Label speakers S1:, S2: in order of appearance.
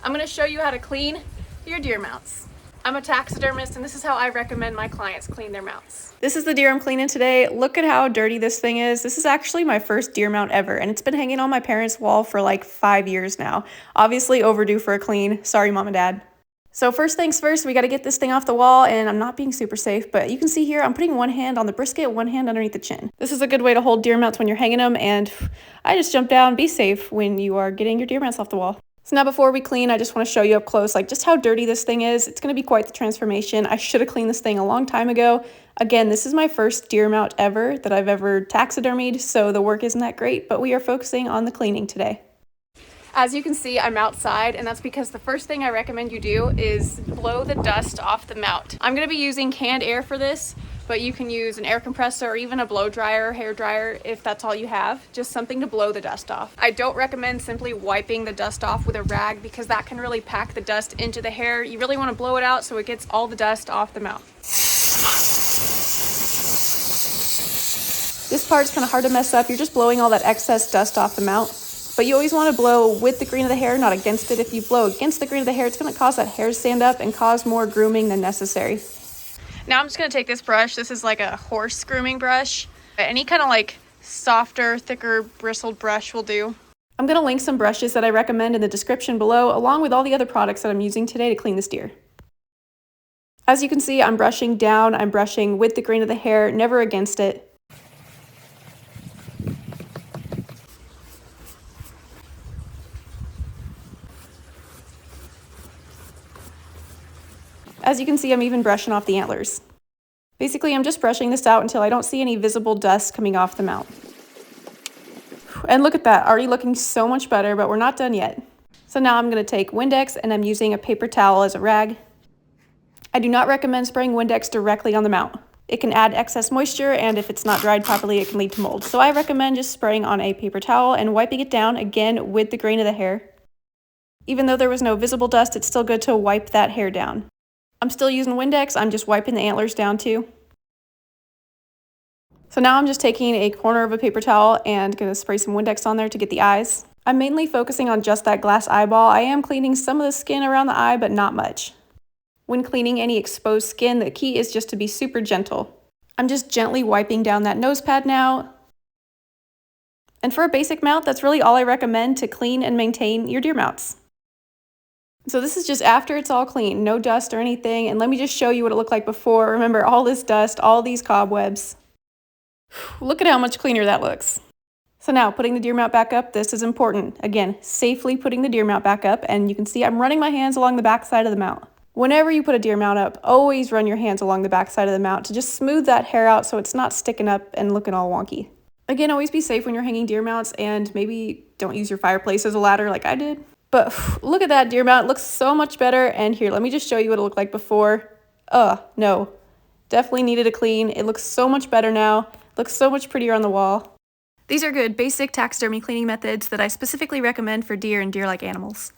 S1: I'm going to show you how to clean your deer mounts. I'm a taxidermist and this is how I recommend my clients clean their mounts. This is the deer I'm cleaning today. Look at how dirty this thing is. This is actually my first deer mount ever and it's been hanging on my parents' wall for like 5 years now. Obviously overdue for a clean. Sorry, Mom and Dad. So first things first, we got to get this thing off the wall, and I'm not being super safe, but you can see here I'm putting one hand on the brisket, one hand underneath the chin. This is a good way to hold deer mounts when you're hanging them, and I just jump down. Be safe when you are getting your deer mounts off the wall. So now before we clean, I just want to show you up close like just how dirty this thing is. It's going to be quite the transformation. I should have cleaned this thing a long time ago. Again, this is my first deer mount ever that I've ever taxidermied, so the work isn't that great, but we are focusing on the cleaning today. As you can see, I'm outside, and that's because the first thing I recommend you do is blow the dust off the mount. I'm going to be using canned air for this, but you can use an air compressor or even a blow dryer, hair dryer, if that's all you have. Just something to blow the dust off. I don't recommend simply wiping the dust off with a rag because that can really pack the dust into the hair. You really want to blow it out so it gets all the dust off the mount. This part's kind of hard to mess up. You're just blowing all that excess dust off the mount. But you always want to blow with the green of the hair, not against it. If you blow against the green of the hair, it's going to cause that hair to stand up and cause more grooming than necessary. Now I'm just going to take this brush. This is like a horse grooming brush. Any kind of like softer, thicker, bristled brush will do. I'm going to link some brushes that I recommend in the description below, along with all the other products that I'm using today to clean this deer. As you can see, I'm brushing down. I'm brushing with the grain of the hair, never against it. As you can see, I'm even brushing off the antlers. Basically, I'm just brushing this out until I don't see any visible dust coming off the mount. And look at that, already looking so much better, but we're not done yet. So now I'm going to take Windex and I'm using a paper towel as a rag. I do not recommend spraying Windex directly on the mount. It can add excess moisture, and if it's not dried properly, it can lead to mold. So I recommend just spraying on a paper towel and wiping it down again with the grain of the hair. Even though there was no visible dust, it's still good to wipe that hair down. I'm still using Windex, I'm just wiping the antlers down too. So now I'm just taking a corner of a paper towel and going to spray some Windex on there to get the eyes. I'm mainly focusing on just that glass eyeball. I am cleaning some of the skin around the eye, but not much. When cleaning any exposed skin, the key is just to be super gentle. I'm just gently wiping down that nose pad now. And for a basic mount, that's really all I recommend to clean and maintain your deer mounts. So this is just after it's all clean, no dust or anything, and let me just show you what it looked like before. Remember, all this dust, all these cobwebs. Look at how much cleaner that looks. So now, putting the deer mount back up, this is important. Again, safely putting the deer mount back up, and you can see I'm running my hands along the back side of the mount. Whenever you put a deer mount up, always run your hands along the back side of the mount to just smooth that hair out so it's not sticking up and looking all wonky. Again, always be safe when you're hanging deer mounts, and maybe don't use your fireplace as a ladder like I did. But look at that deer mount, it looks so much better. And here, let me just show you what it looked like before. No, definitely needed a clean. It looks so much better now. Looks so much prettier on the wall. These are good basic taxidermy cleaning methods that I specifically recommend for deer and deer-like animals.